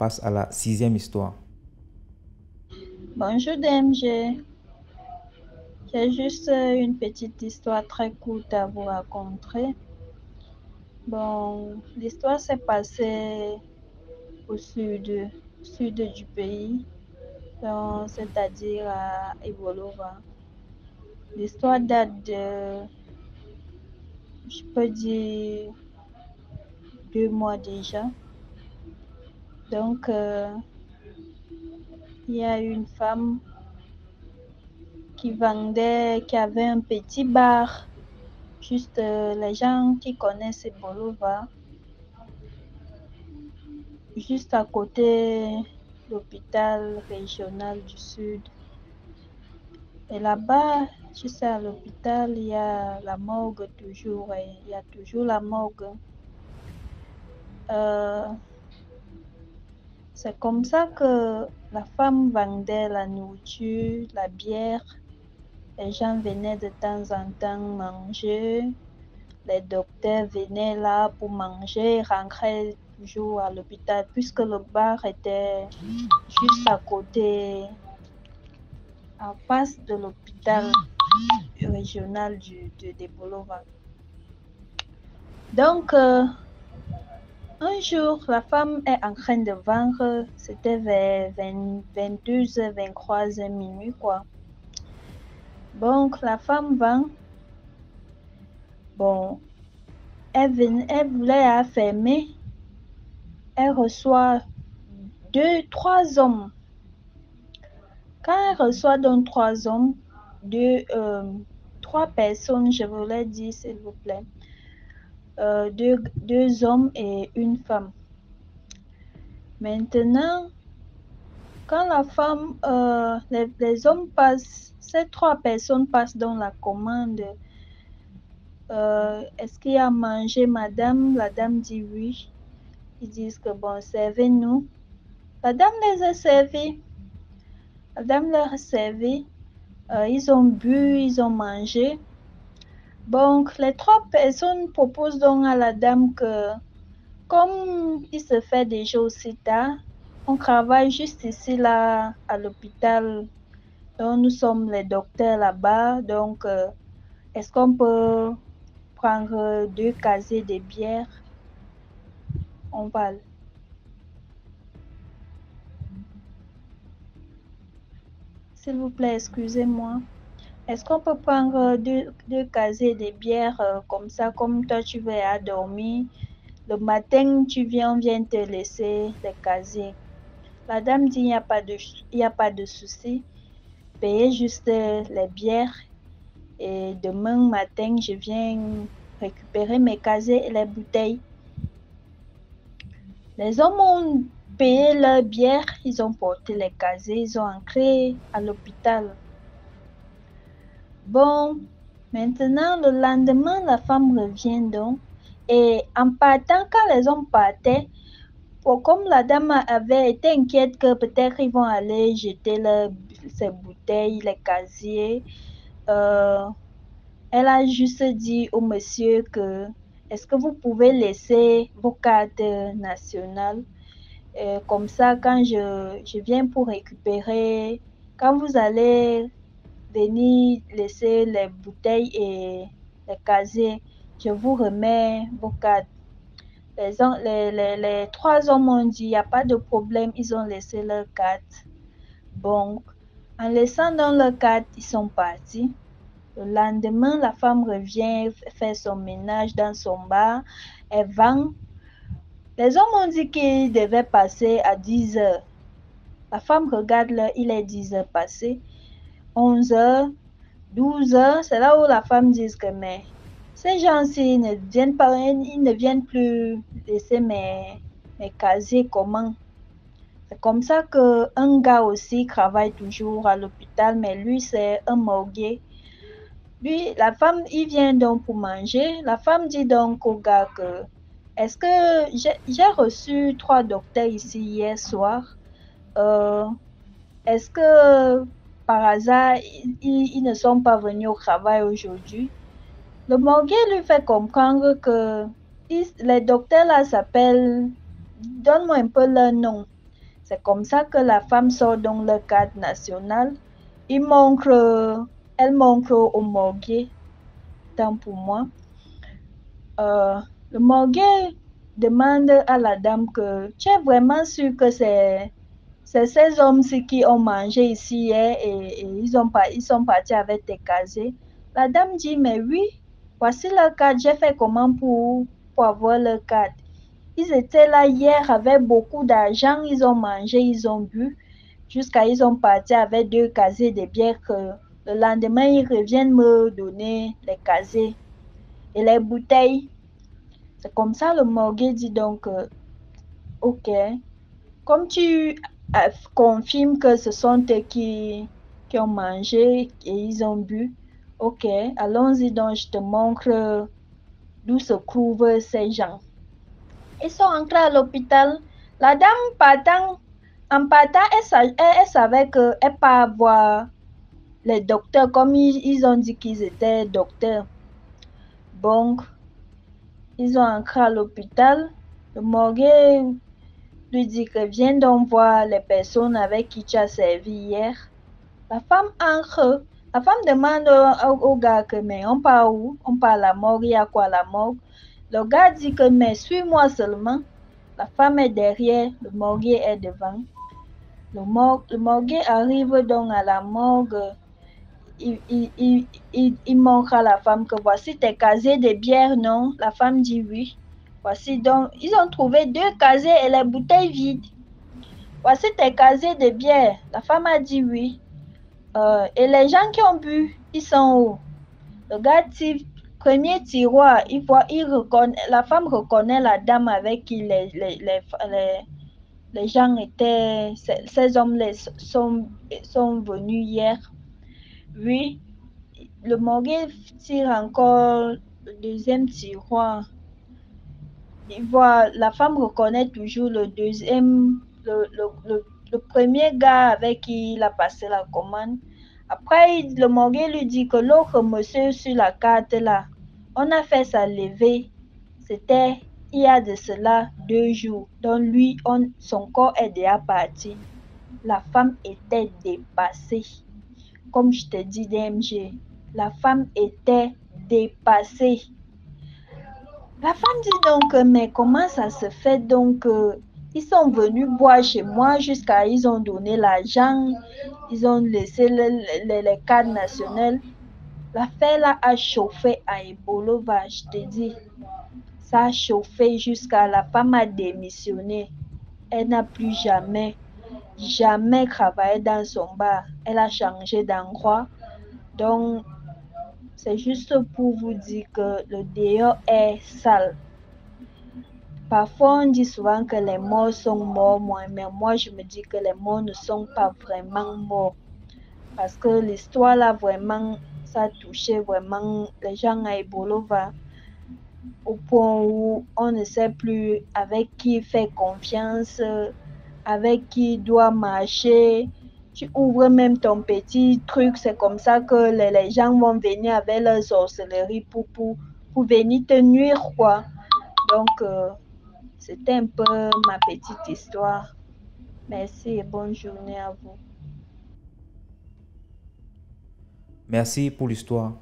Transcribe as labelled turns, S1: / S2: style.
S1: passe à la sixième histoire.
S2: Bonjour DMG, j'ai juste une petite histoire très courte à vous raconter. Bon, l'histoire s'est passée au sud du pays, c'est-à-dire à Ivolova. L'histoire date de, je peux dire, 2 mois déjà. Donc, il y a une femme qui avait un petit bar. Juste les gens qui connaissent Ivolova, juste à côté l'hôpital régional du Sud. Et là-bas, tu sais, à l'hôpital, il y a la morgue toujours, et il y a toujours la morgue. Euh, c'est comme ça que la femme vendait la nourriture, la bière. Les gens venaient de temps en temps manger. Les docteurs venaient là pour manger, rentraient toujours à l'hôpital, puisque le bar était juste à côté, en face de l'hôpital régional de Bolova. Donc, un jour, la femme est en train de vendre, c'était vers 22h, 23h minuit, quoi. Donc, la femme vend. Bon, elle voulait fermer. Elle reçoit 3 hommes. Quand elle reçoit donc 3 hommes, 3 personnes, je voulais dire, s'il vous plaît, deux hommes et une femme. Maintenant, quand la femme, les hommes passent, ces 3 personnes passent dans la commande. Est-ce qu'il y a à manger, madame? La dame dit oui. Ils disent que bon, servez-nous. La dame les a servis. La dame leur a servi. Ils ont bu, ils ont mangé. Donc, les 3 personnes proposent donc à la dame que, comme il se fait déjà aussi tard, on travaille juste ici, là, à l'hôpital. Donc, nous sommes les docteurs là-bas. Donc, est-ce qu'on peut prendre 2 casiers de bière? On va. S'il vous plaît, excusez-moi. Est-ce qu'on peut prendre deux casiers de bière comme ça, comme toi tu veux à dormir? Le matin, tu viens, on vient te laisser les casiers. La dame dit, il n'y a pas de souci. Payez juste les bières et demain matin, je viens récupérer mes casiers et les bouteilles. Les hommes ont payé leur bière, ils ont porté les casiers, ils ont entré à l'hôpital. Bon, maintenant, le lendemain, la femme revient donc. Et en partant, quand les hommes partaient, comme la dame avait été inquiète que peut-être ils vont aller jeter ces bouteilles, les casiers, euh, elle a juste dit au monsieur que est-ce que vous pouvez laisser vos cartes nationales? Comme ça, quand je viens pour récupérer, quand vous allez venir laisser les bouteilles et les casiers, je vous remets vos cartes. Les 3 hommes ont dit, il n'y a pas de problème, ils ont laissé leurs cartes. Bon, en laissant dans leurs cartes, ils sont partis. Le lendemain, la femme revient faire son ménage dans son bar. Elle vend. Les hommes ont dit qu'ils devaient passer à 10 heures. La femme regarde l'heure, il est 10 heures passées. 11 heures, 12 heures, c'est là où la femme dit que mais ces gens-ci ne viennent pas, ils ne viennent plus laisser mes casiers comment. C'est comme ça qu'un gars aussi travaille toujours à l'hôpital, mais lui c'est un morguer. Lui, la femme, il vient donc pour manger. La femme dit donc au gars que est-ce que j'ai reçu 3 docteurs ici hier soir? Euh, Est-ce que par hasard, ils ne sont pas venus au travail aujourd'hui? Le morgue lui fait comprendre que les docteurs là s'appellent, donne-moi un peu leur nom. C'est comme ça que la femme sort dans le cadre national. Elle montre au morgue, tant pour moi. Le morgue demande à la dame que tu es vraiment sûr que c'est ces hommes-ci qui ont mangé ici hier et ils sont partis avec tes casiers. La dame dit, mais oui, voici leur carte. J'ai fait comment pour avoir leur carte. Ils étaient là hier avec beaucoup d'argent. Ils ont mangé, ils ont bu. Jusqu'à ils ont parti avec 2 casiers de bière que le lendemain, ils reviennent me donner les casiers et les bouteilles. C'est comme ça le morgue dit donc, ok, comme tu confirmes que ce sont eux qui ont mangé et ils ont bu, ok, allons-y donc, je te montre d'où se trouvent ces gens. Ils sont entrés à l'hôpital. La dame en partant, elle savait qu'elle pas voir les docteurs comme ils ont dit qu'ils étaient docteurs. Donc, ils ont entré à l'hôpital. Le morgue lui dit que viens donc voir les personnes avec qui tu as servi hier. La femme entre. La femme demande au gars que mais on part où? On part à la morgue, il y a quoi à la morgue? Le gars dit que mais suis-moi seulement. La femme est derrière, le morgue est devant. Le morgue arrive donc à la morgue. Il montre à la femme que voici tes casiers de bière, non? La femme dit oui. Voici donc, ils ont trouvé 2 casiers et les bouteilles vides. Voici tes casiers de bière. La femme a dit oui. Et les gens qui ont bu, ils sont où? Le gars dit, premier tiroir, la femme reconnaît la dame avec qui les gens étaient, ces hommes sont venus hier. Oui, le morgue tire encore le deuxième tiroir. Il voit, la femme reconnaît toujours le deuxième, le premier gars avec qui il a passé la commande. Après, le morgue lui dit que l'autre monsieur sur la carte là, on a fait sa levée. C'était il y a de cela 2 jours. Donc lui, son corps est déjà parti. La femme était dépassée. Comme je te dis, DMG, la femme était dépassée. La femme dit donc, mais comment ça se fait donc ils sont venus boire chez moi jusqu'à ils ont donné l'argent, ils ont laissé les cadres nationaux. L'affaire là a chauffé à Ebolova, je te dis. Ça a chauffé jusqu'à la femme a démissionné. Elle n'a plus jamais travaillé dans son bar. Elle a changé d'endroit. Donc, c'est juste pour vous dire que le dehors est sale. Parfois, on dit souvent que les morts sont morts, mais moi, je me dis que les morts ne sont pas vraiment morts. Parce que l'histoire, là, vraiment, ça a touché vraiment les gens à Ebolova au point où on ne sait plus avec qui faire confiance, avec qui doit marcher. Tu ouvres même ton petit truc, c'est comme ça que les gens vont venir avec leur sorcellerie pour venir te nuire, quoi. Donc, c'était un peu ma petite histoire. Merci et bonne journée à vous.
S1: Merci pour l'histoire.